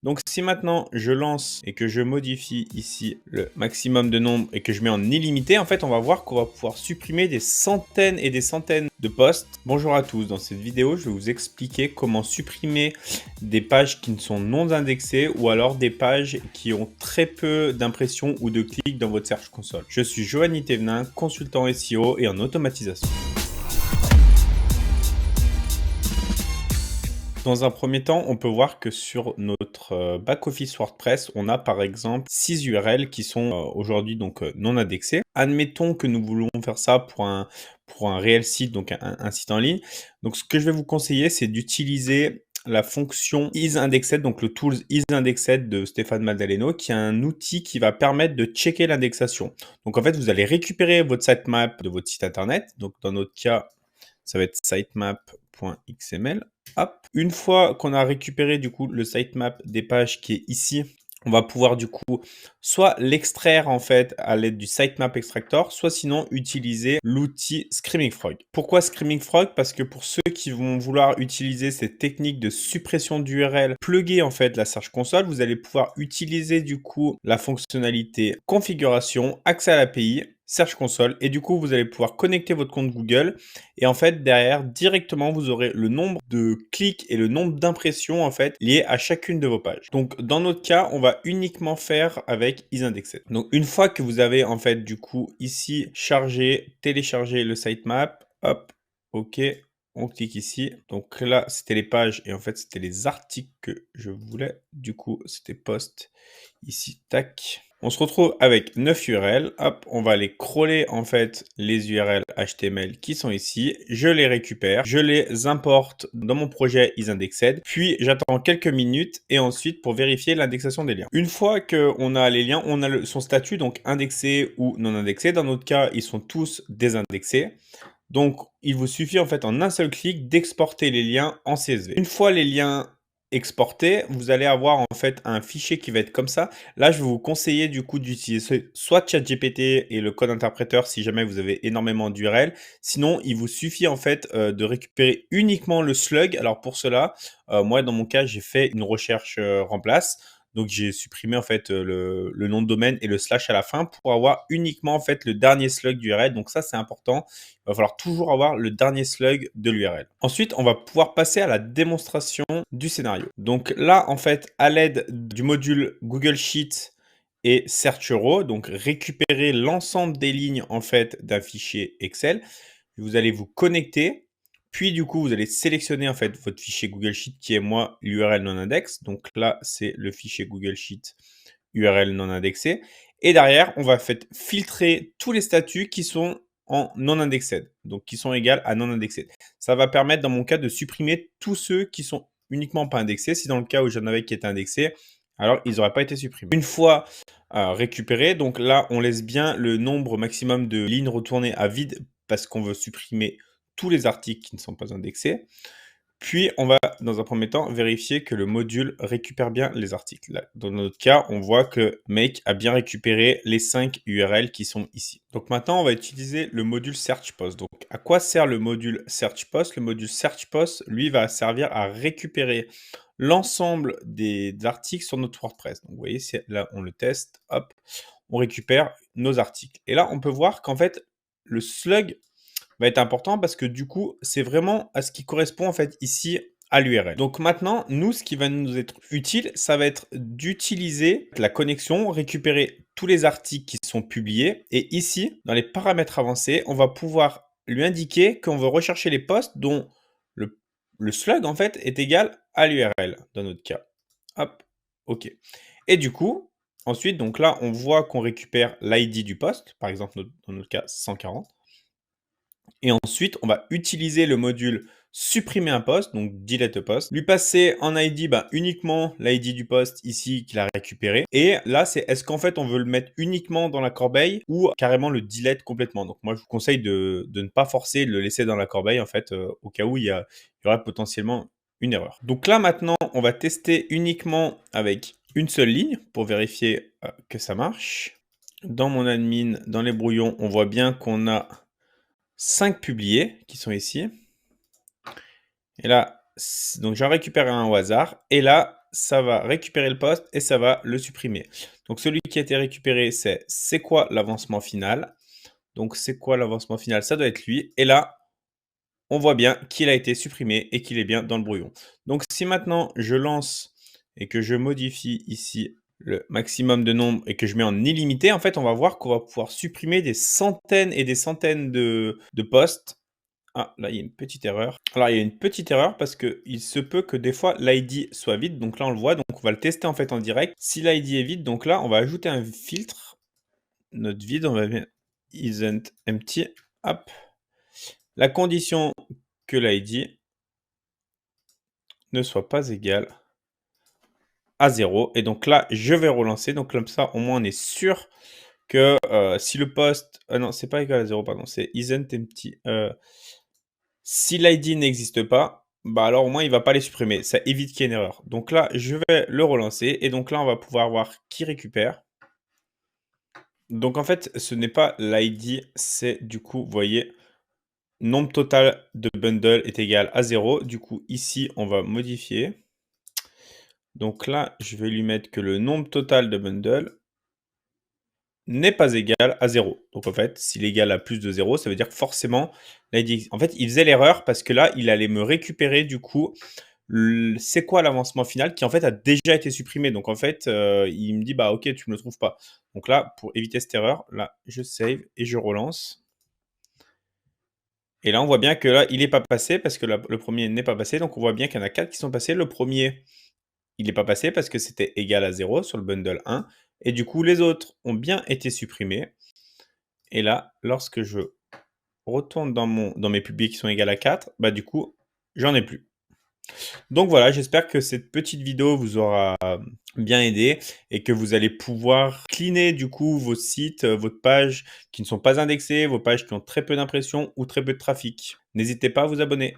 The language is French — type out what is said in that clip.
Donc si maintenant je lance et que je modifie ici le maximum de nombre et que je mets en illimité, en fait on va voir qu'on va pouvoir supprimer des centaines et des centaines de posts. Bonjour à tous, dans cette vidéo je vais vous expliquer comment supprimer des pages qui ne sont non indexées ou alors des pages qui ont très peu d'impressions ou de clics dans votre Search Console. Je suis Joanny Thévenin, consultant SEO et en automatisation. Dans un premier temps, on peut voir que sur notre back-office WordPress, on a par exemple 6 URL qui sont aujourd'hui donc non indexées. Admettons que nous voulons faire ça pour un réel site, donc un site en ligne. Donc ce que je vais vous conseiller, c'est d'utiliser la fonction isIndexed, donc le tools isIndexed de Stéphane Maddaleno, qui est un outil qui va permettre de checker l'indexation. Donc en fait, vous allez récupérer votre sitemap de votre site internet. Donc dans notre cas, ça va être sitemap.xml. Hop. Une fois qu'on a récupéré du coup le sitemap des pages qui est ici, on va pouvoir du coup soit l'extraire en fait à l'aide du sitemap extractor, soit sinon utiliser l'outil Screaming Frog. Pourquoi Screaming Frog? Parce que pour ceux qui vont vouloir utiliser cette technique de suppression d'URL, plugger en fait la Search Console, vous allez pouvoir utiliser du coup la fonctionnalité configuration, accès à l'API, Search Console, et du coup vous allez pouvoir connecter votre compte Google et en fait derrière directement vous aurez le nombre de clics et le nombre d'impressions en fait liés à chacune de vos pages. Donc dans notre cas, on va uniquement faire avec isIndexed. Donc une fois que vous avez en fait du coup ici téléchargé le sitemap, hop, ok, on clique ici. Donc là, c'était les pages et en fait, c'était les articles que je voulais. Du coup, c'était post ici, tac. On se retrouve avec 9 URL. Hop, on va aller crawler en fait les URL HTML qui sont ici. Je les récupère, je les importe dans mon projet isIndexed. Puis j'attends quelques minutes et ensuite pour vérifier l'indexation des liens. Une fois qu'on a les liens, on a son statut, donc indexé ou non indexé. Dans notre cas, ils sont tous désindexés. Donc, il vous suffit en fait en un seul clic d'exporter les liens en CSV. Une fois les liens exportés, vous allez avoir en fait un fichier qui va être comme ça. Là, je vais vous conseiller du coup d'utiliser soit ChatGPT et le code interpréteur si jamais vous avez énormément d'URL. Sinon, il vous suffit en fait de récupérer uniquement le slug. Alors pour cela, moi dans mon cas, j'ai fait une recherche remplace. Donc j'ai supprimé en fait le nom de domaine et le slash à la fin pour avoir uniquement en fait le dernier slug d'URL. Donc ça c'est important. Il va falloir toujours avoir le dernier slug de l'URL. Ensuite, on va pouvoir passer à la démonstration du scénario. Donc là, en fait, à l'aide du module Google Sheet et Search Row, donc récupérer l'ensemble des lignes en fait d'un fichier Excel, vous allez vous connecter. Puis du coup, vous allez sélectionner en fait votre fichier Google Sheet qui est moi l'URL non index. Donc là, c'est le fichier Google Sheet URL non indexé. Et derrière, on va filtrer tous les statuts qui sont en non indexed, donc qui sont égales à non indexed. Ça va permettre dans mon cas de supprimer tous ceux qui sont uniquement pas indexés. Si dans le cas où j'en avais qui étaient indexés, alors ils n'auraient pas été supprimés. Une fois récupéré, donc là on laisse bien le nombre maximum de lignes retournées à vide parce qu'on veut supprimer tous les articles qui ne sont pas indexés. Puis, on va, dans un premier temps, vérifier que le module récupère bien les articles. Là, dans notre cas, on voit que Make a bien récupéré les 5 URL qui sont ici. Donc maintenant, on va utiliser le module Search Post. Donc, à quoi sert le module Search Post? Le module Search Post, lui, va servir à récupérer l'ensemble des articles sur notre WordPress. Donc, vous voyez, là, on le teste, hop, on récupère nos articles. Et là, on peut voir qu'en fait, le slug va être important parce que du coup, c'est vraiment à ce qui correspond en fait ici à l'URL. Donc maintenant, nous, ce qui va nous être utile, ça va être d'utiliser la connexion, récupérer tous les articles qui sont publiés. Et ici, dans les paramètres avancés, on va pouvoir lui indiquer qu'on veut rechercher les posts dont le slug en fait est égal à l'URL dans notre cas. Hop, ok. Et du coup, ensuite, donc là, on voit qu'on récupère l'ID du post, par exemple dans notre cas 140. Et ensuite, on va utiliser le module supprimer un post, donc delete a post, lui passer en ID uniquement l'ID du post ici qu'il a récupéré. Et là, c'est est-ce qu'en fait on veut le mettre uniquement dans la corbeille ou carrément le delete complètement. Donc moi, je vous conseille de ne pas forcer, de le laisser dans la corbeille en fait, au cas où il y aurait potentiellement une erreur. Donc là maintenant, on va tester uniquement avec une seule ligne pour vérifier que ça marche. Dans mon admin, dans les brouillons, on voit bien qu'on a 5 publiés qui sont ici. Et là, donc j'en récupère un au hasard. Et là, ça va récupérer le poste et ça va le supprimer. Donc celui qui a été récupéré, c'est quoi l'avancement final? Donc c'est quoi l'avancement final? Ça doit être lui. Et là, on voit bien qu'il a été supprimé et qu'il est bien dans le brouillon. Donc si maintenant je lance et que je modifie ici le maximum de nombre et que je mets en illimité, en fait, on va voir qu'on va pouvoir supprimer des centaines et des centaines de postes. Ah, là, il y a une petite erreur. Alors, il y a une petite erreur parce qu'il se peut que des fois, l'ID soit vide. Donc là, on le voit. Donc, on va le tester en fait en direct. Si l'ID est vide, donc là, on va ajouter un filtre. Notre vide, on va mettre isn't empty. Hop. La condition que l'ID ne soit pas égale à 0. Et donc là, je vais relancer. Donc comme ça, au moins, on est sûr que si le poste... non, c'est pas égal à 0, pardon. C'est isn't empty. Si l'ID n'existe pas, bah alors au moins il va pas les supprimer. Ça évite qu'il y ait une erreur. Donc là, je vais le relancer. Et donc là, on va pouvoir voir qui récupère. Donc en fait, ce n'est pas l'ID, c'est du coup, vous voyez, nombre total de bundle est égal à 0. Du coup, ici, on va modifier. Donc là, je vais lui mettre que le nombre total de bundle n'est pas égal à 0. Donc en fait, s'il est égal à plus de 0, ça veut dire que forcément, l'ID... En fait, il faisait l'erreur parce que là, il allait me récupérer du coup, c'est quoi l'avancement final qui en fait a déjà été supprimé. Donc en fait, il me dit, bah ok, tu ne le trouves pas. Donc là, pour éviter cette erreur, là, je save et je relance. Et là, on voit bien que là, il n'est pas passé parce que le premier n'est pas passé. Donc on voit bien qu'il y en a 4 qui sont passés. Le premier, il n'est pas passé parce que c'était égal à 0 sur le bundle 1. Et du coup, les autres ont bien été supprimés. Et là, lorsque je retourne dans mes publics qui sont égales à 4, bah du coup, j'en ai plus. Donc voilà, j'espère que cette petite vidéo vous aura bien aidé et que vous allez pouvoir cleaner du coup vos sites, votre page qui ne sont pas indexées, vos pages qui ont très peu d'impressions ou très peu de trafic. N'hésitez pas à vous abonner.